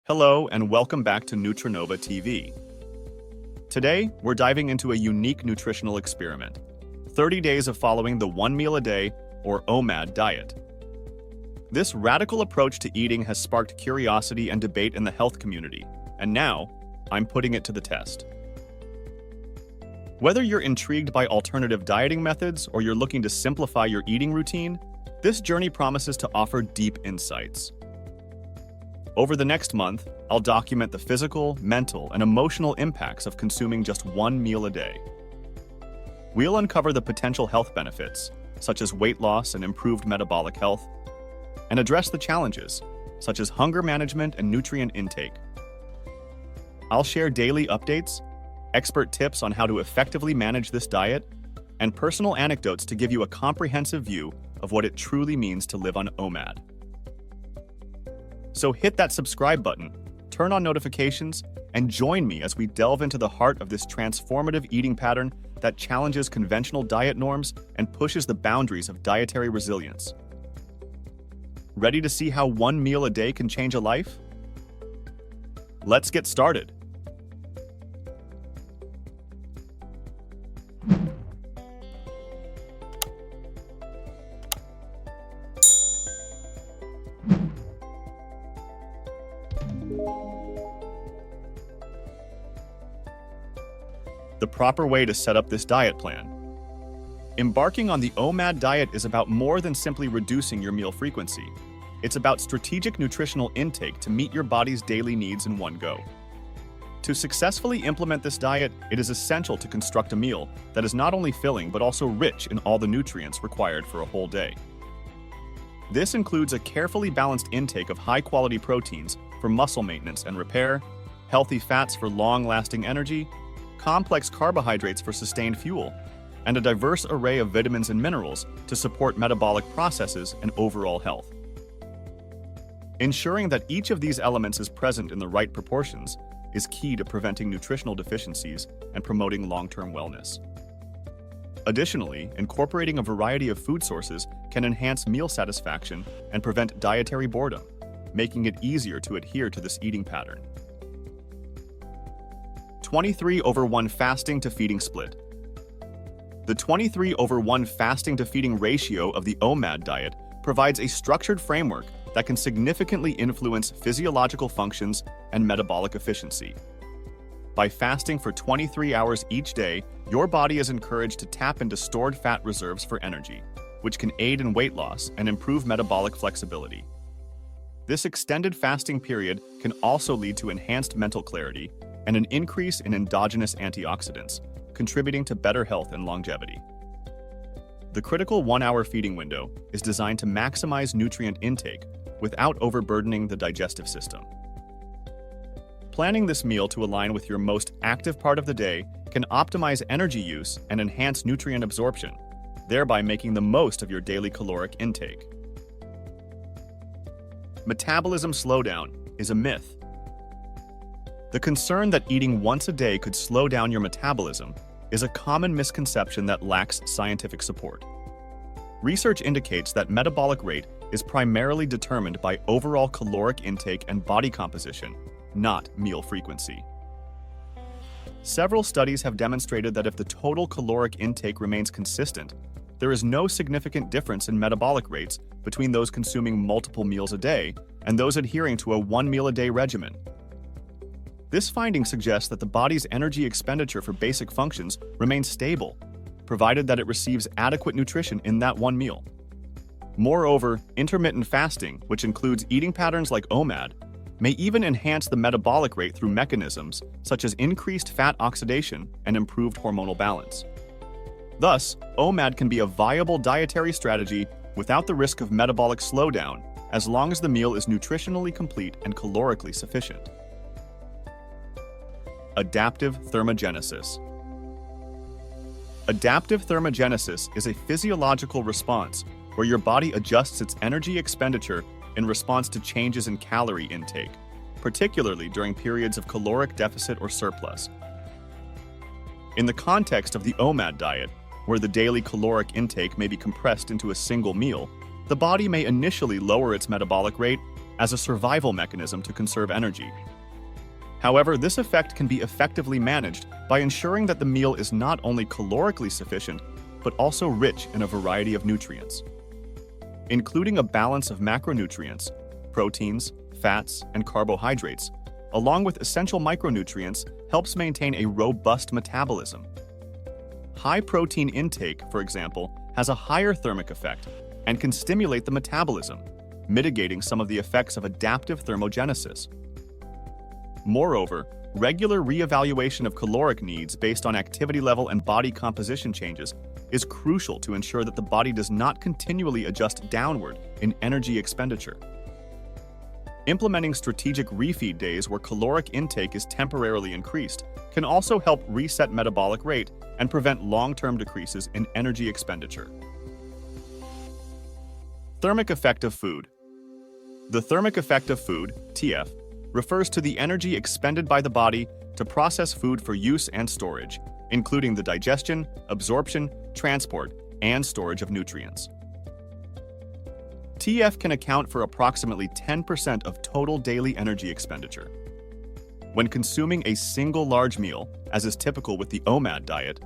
Hello and welcome back to Nutrinova TV. Today, we're diving into a unique nutritional experiment, 30 days of following the one meal a day, or OMAD diet. This radical approach to eating has sparked curiosity and debate in the health community, and now, I'm putting it to the test. Whether you're intrigued by alternative dieting methods or you're looking to simplify your eating routine, this journey promises to offer deep insights. Over the next month, I'll document the physical, mental, and emotional impacts of consuming just one meal a day. We'll uncover the potential health benefits, such as weight loss and improved metabolic health, and address the challenges, such as hunger management and nutrient intake. I'll share daily updates, expert tips on how to effectively manage this diet, and personal anecdotes to give you a comprehensive view of what it truly means to live on OMAD. So hit that subscribe button, turn on notifications, and join me as we delve into the heart of this transformative eating pattern that challenges conventional diet norms and pushes the boundaries of dietary resilience. Ready to see how one meal a day can change a life? Let's get started. The proper way to set up this diet plan. Embarking on the OMAD diet is about more than simply reducing your meal frequency. It's about strategic nutritional intake to meet your body's daily needs in one go. To successfully implement this diet, it is essential to construct a meal that is not only filling but also rich in all the nutrients required for a whole day. This includes a carefully balanced intake of high-quality proteins for muscle maintenance and repair, healthy fats for long-lasting energy, complex carbohydrates for sustained fuel, and a diverse array of vitamins and minerals to support metabolic processes and overall health. Ensuring that each of these elements is present in the right proportions is key to preventing nutritional deficiencies and promoting long-term wellness. Additionally, incorporating a variety of food sources can enhance meal satisfaction and prevent dietary boredom, making it easier to adhere to this eating pattern. 23:1 fasting to feeding split. The 23:1 fasting to feeding ratio of the OMAD diet provides a structured framework that can significantly influence physiological functions and metabolic efficiency. By fasting for 23 hours each day, your body is encouraged to tap into stored fat reserves for energy, which can aid in weight loss and improve metabolic flexibility. This extended fasting period can also lead to enhanced mental clarity and an increase in endogenous antioxidants, contributing to better health and longevity. The critical 1-hour feeding window is designed to maximize nutrient intake without overburdening the digestive system. Planning this meal to align with your most active part of the day can optimize energy use and enhance nutrient absorption, thereby making the most of your daily caloric intake. Metabolism slowdown is a myth. The concern that eating once a day could slow down your metabolism is a common misconception that lacks scientific support. Research indicates that metabolic rate is primarily determined by overall caloric intake and body composition, not meal frequency. Several studies have demonstrated that if the total caloric intake remains consistent, there is no significant difference in metabolic rates between those consuming multiple meals a day and those adhering to a one-meal-a-day regimen. This finding suggests that the body's energy expenditure for basic functions remains stable, provided that it receives adequate nutrition in that one meal. Moreover, intermittent fasting, which includes eating patterns like OMAD, may even enhance the metabolic rate through mechanisms such as increased fat oxidation and improved hormonal balance. Thus, OMAD can be a viable dietary strategy without the risk of metabolic slowdown, as long as the meal is nutritionally complete and calorically sufficient. Adaptive thermogenesis. Adaptive thermogenesis is a physiological response where your body adjusts its energy expenditure in response to changes in calorie intake, particularly during periods of caloric deficit or surplus. In the context of the OMAD diet, where the daily caloric intake may be compressed into a single meal, the body may initially lower its metabolic rate as a survival mechanism to conserve energy. However, this effect can be effectively managed by ensuring that the meal is not only calorically sufficient, but also rich in a variety of nutrients. Including a balance of macronutrients, proteins, fats, and carbohydrates, along with essential micronutrients, helps maintain a robust metabolism. High protein intake, for example, has a higher thermic effect and can stimulate the metabolism, mitigating some of the effects of adaptive thermogenesis. Moreover, regular reevaluation of caloric needs based on activity level and body composition changes is crucial to ensure that the body does not continually adjust downward in energy expenditure. Implementing strategic refeed days where caloric intake is temporarily increased can also help reset metabolic rate and prevent long-term decreases in energy expenditure. Thermic effect of food. The thermic effect of food, TF, refers to the energy expended by the body to process food for use and storage, including the digestion, absorption, transport, and storage of nutrients. TF can account for approximately 10% of total daily energy expenditure. When consuming a single large meal, as is typical with the OMAD diet,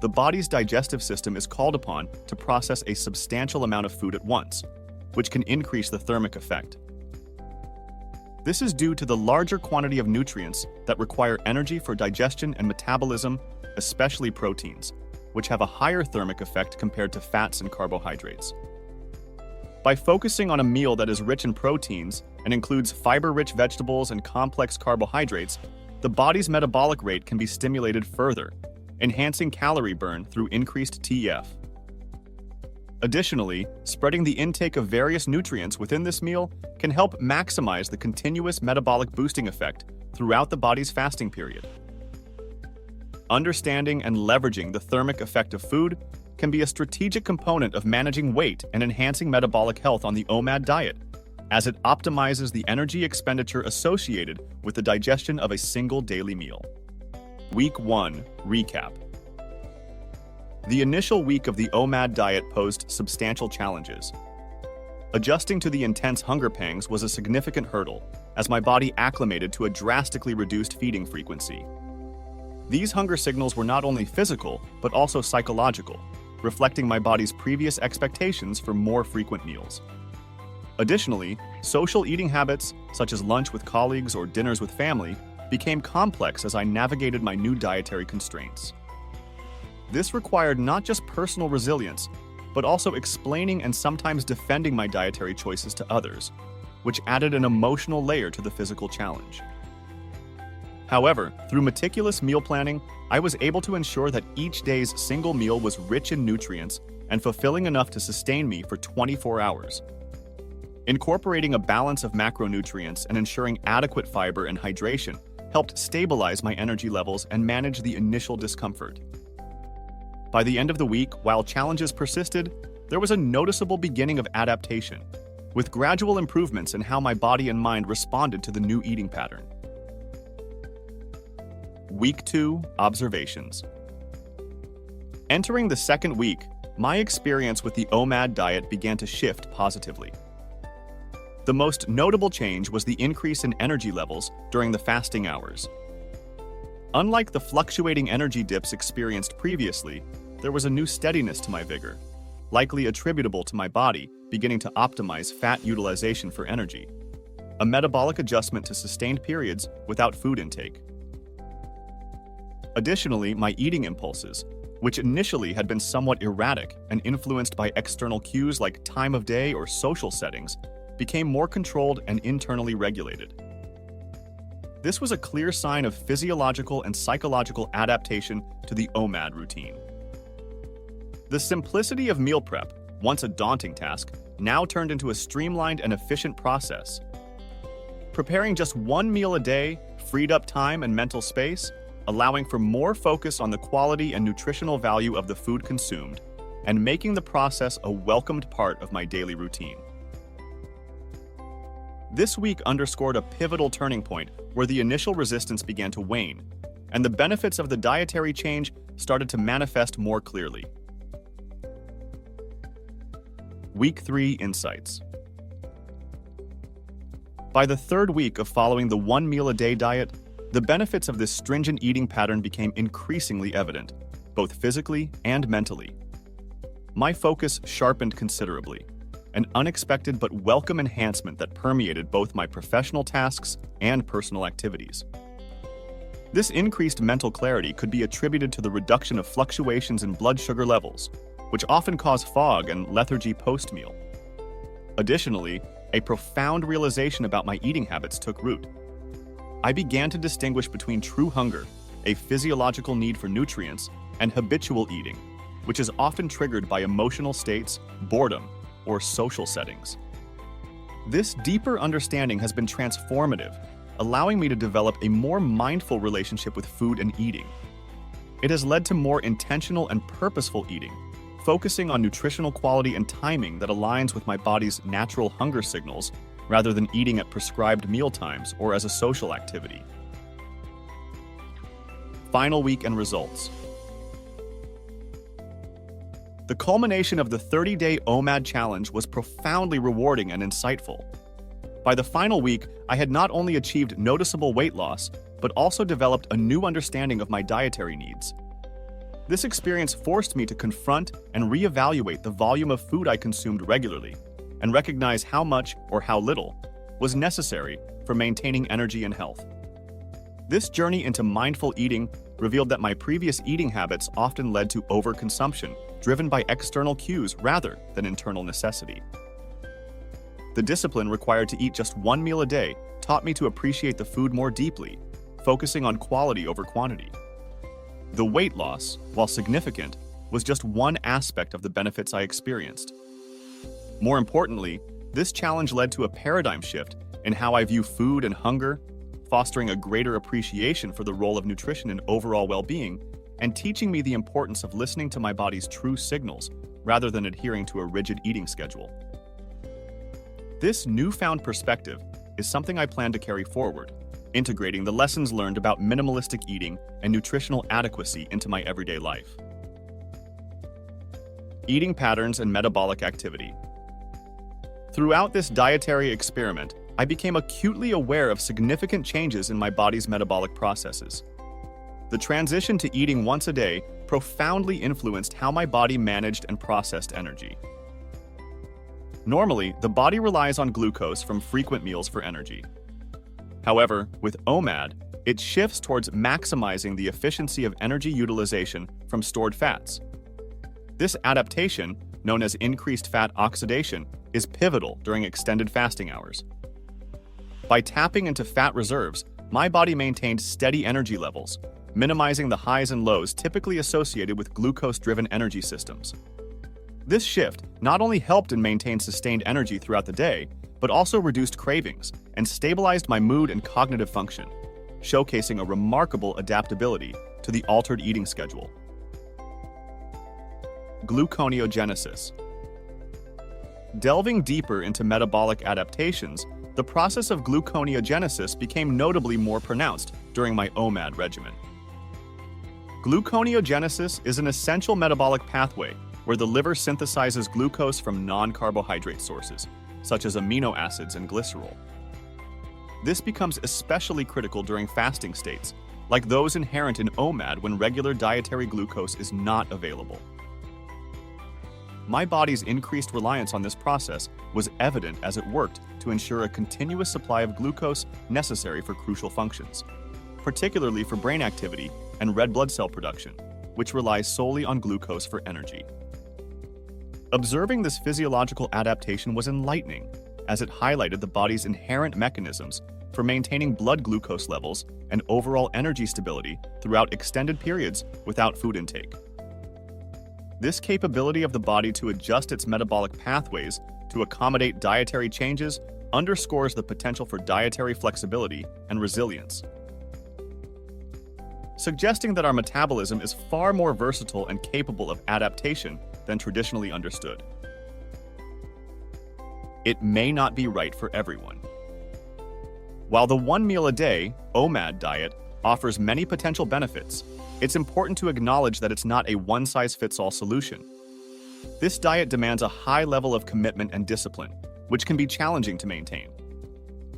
the body's digestive system is called upon to process a substantial amount of food at once, which can increase the thermic effect. This is due to the larger quantity of nutrients that require energy for digestion and metabolism, especially proteins, which have a higher thermic effect compared to fats and carbohydrates. By focusing on a meal that is rich in proteins and includes fiber-rich vegetables and complex carbohydrates, the body's metabolic rate can be stimulated further, enhancing calorie burn through increased TF. Additionally, spreading the intake of various nutrients within this meal can help maximize the continuous metabolic boosting effect throughout the body's fasting period. Understanding and leveraging the thermic effect of food can be a strategic component of managing weight and enhancing metabolic health on the OMAD diet, as it optimizes the energy expenditure associated with the digestion of a single daily meal. Week 1 Recap. The initial week of the OMAD diet posed substantial challenges. Adjusting to the intense hunger pangs was a significant hurdle, as my body acclimated to a drastically reduced feeding frequency. These hunger signals were not only physical, but also psychological, reflecting my body's previous expectations for more frequent meals. Additionally, social eating habits, such as lunch with colleagues or dinners with family, became complex as I navigated my new dietary constraints. This required not just personal resilience, but also explaining and sometimes defending my dietary choices to others, which added an emotional layer to the physical challenge. However, through meticulous meal planning, I was able to ensure that each day's single meal was rich in nutrients and fulfilling enough to sustain me for 24 hours. Incorporating a balance of macronutrients and ensuring adequate fiber and hydration helped stabilize my energy levels and manage the initial discomfort. By the end of the week, while challenges persisted, there was a noticeable beginning of adaptation, with gradual improvements in how my body and mind responded to the new eating pattern. Week 2 Observations. Entering the second week, my experience with the OMAD diet began to shift positively. The most notable change was the increase in energy levels during the fasting hours. Unlike the fluctuating energy dips experienced previously, there was a new steadiness to my vigor, likely attributable to my body beginning to optimize fat utilization for energy, a metabolic adjustment to sustained periods without food intake. Additionally, my eating impulses, which initially had been somewhat erratic and influenced by external cues like time of day or social settings, became more controlled and internally regulated. This was a clear sign of physiological and psychological adaptation to the OMAD routine. The simplicity of meal prep, once a daunting task, now turned into a streamlined and efficient process. Preparing just one meal a day freed up time and mental space, allowing for more focus on the quality and nutritional value of the food consumed, and making the process a welcomed part of my daily routine. This week underscored a pivotal turning point where the initial resistance began to wane, and the benefits of the dietary change started to manifest more clearly. Week 3 Insights. By the third week of following the one-meal-a-day diet, the benefits of this stringent eating pattern became increasingly evident, both physically and mentally. My focus sharpened considerably, an unexpected but welcome enhancement that permeated both my professional tasks and personal activities. This increased mental clarity could be attributed to the reduction of fluctuations in blood sugar levels, which often cause fog and lethargy post-meal. Additionally, a profound realization about my eating habits took root. I began to distinguish between true hunger, a physiological need for nutrients, and habitual eating, which is often triggered by emotional states, boredom, or social settings. This deeper understanding has been transformative, allowing me to develop a more mindful relationship with food and eating. It has led to more intentional and purposeful eating, focusing on nutritional quality and timing that aligns with my body's natural hunger signals rather than eating at prescribed meal times or as a social activity. Final week and results. The culmination of the 30-day OMAD challenge was profoundly rewarding and insightful. By the final week, I had not only achieved noticeable weight loss, but also developed a new understanding of my dietary needs. This experience forced me to confront and reevaluate the volume of food I consumed regularly, and recognize how much or how little was necessary for maintaining energy and health. This journey into mindful eating revealed that my previous eating habits often led to overconsumption, driven by external cues rather than internal necessity. The discipline required to eat just one meal a day taught me to appreciate the food more deeply, focusing on quality over quantity. The weight loss, while significant, was just one aspect of the benefits I experienced. More importantly, this challenge led to a paradigm shift in how I view food and hunger, fostering a greater appreciation for the role of nutrition in overall well-being, and teaching me the importance of listening to my body's true signals rather than adhering to a rigid eating schedule. This newfound perspective is something I plan to carry forward, integrating the lessons learned about minimalistic eating and nutritional adequacy into my everyday life. Eating patterns and metabolic activity. Throughout this dietary experiment, I became acutely aware of significant changes in my body's metabolic processes. The transition to eating once a day profoundly influenced how my body managed and processed energy. Normally, the body relies on glucose from frequent meals for energy. However, with OMAD, it shifts towards maximizing the efficiency of energy utilization from stored fats. This adaptation, known as increased fat oxidation, is pivotal during extended fasting hours. By tapping into fat reserves, my body maintained steady energy levels, minimizing the highs and lows typically associated with glucose-driven energy systems. This shift not only helped in maintain sustained energy throughout the day, but also reduced cravings and stabilized my mood and cognitive function, showcasing a remarkable adaptability to the altered eating schedule. Gluconeogenesis. Delving deeper into metabolic adaptations, the process of gluconeogenesis became notably more pronounced during my OMAD regimen. Gluconeogenesis is an essential metabolic pathway where the liver synthesizes glucose from non-carbohydrate sources, such as amino acids and glycerol. This becomes especially critical during fasting states, like those inherent in OMAD when regular dietary glucose is not available. My body's increased reliance on this process was evident as it worked to ensure a continuous supply of glucose necessary for crucial functions, particularly for brain activity and red blood cell production, which relies solely on glucose for energy. Observing this physiological adaptation was enlightening, as it highlighted the body's inherent mechanisms for maintaining blood glucose levels and overall energy stability throughout extended periods without food intake. This capability of the body to adjust its metabolic pathways to accommodate dietary changes underscores the potential for dietary flexibility and resilience, suggesting that our metabolism is far more versatile and capable of adaptation than traditionally understood. It may not be right for everyone. While the one meal a day, OMAD diet, offers many potential benefits, it's important to acknowledge that it's not a one-size-fits-all solution. This diet demands a high level of commitment and discipline, which can be challenging to maintain.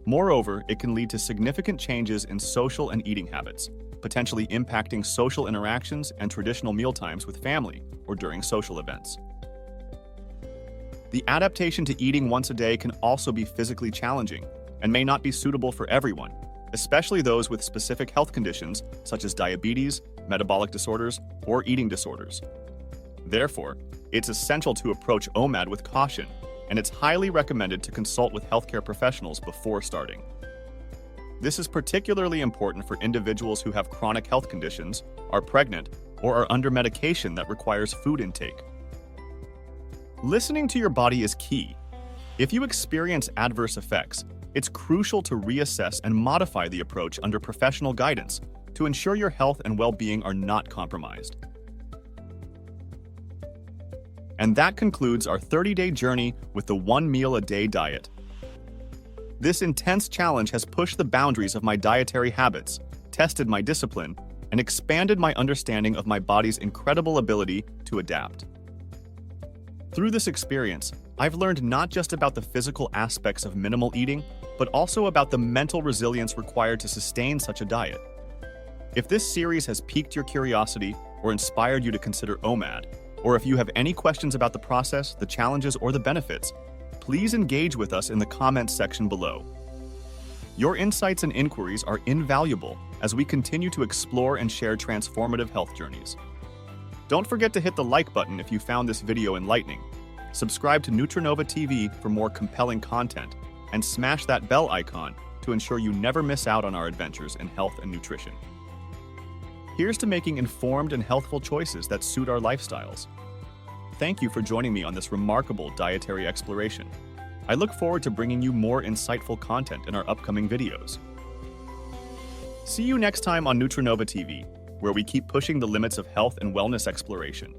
Moreover, it can lead to significant changes in social and eating habits, potentially impacting social interactions and traditional mealtimes with family or during social events. The adaptation to eating once a day can also be physically challenging and may not be suitable for everyone, especially those with specific health conditions such as diabetes, metabolic disorders, or eating disorders. Therefore, it's essential to approach OMAD with caution, and it's highly recommended to consult with healthcare professionals before starting. This is particularly important for individuals who have chronic health conditions, are pregnant, or are under medication that requires food intake. Listening to your body is key. If you experience adverse effects, it's crucial to reassess and modify the approach under professional guidance to ensure your health and well-being are not compromised. And that concludes our 30-day journey with the 1 meal a day diet. This intense challenge has pushed the boundaries of my dietary habits, tested my discipline, and expanded my understanding of my body's incredible ability to adapt. Through this experience, I've learned not just about the physical aspects of minimal eating, but also about the mental resilience required to sustain such a diet. If this series has piqued your curiosity or inspired you to consider OMAD, or if you have any questions about the process, the challenges, or the benefits, please engage with us in the comments section below. Your insights and inquiries are invaluable as we continue to explore and share transformative health journeys. Don't forget to hit the like button if you found this video enlightening. Subscribe to Nutrinova TV for more compelling content, and smash that bell icon to ensure you never miss out on our adventures in health and nutrition. Here's to making informed and healthful choices that suit our lifestyles. Thank you for joining me on this remarkable dietary exploration. I look forward to bringing you more insightful content in our upcoming videos. See you next time on Nutrinova TV, where we keep pushing the limits of health and wellness exploration.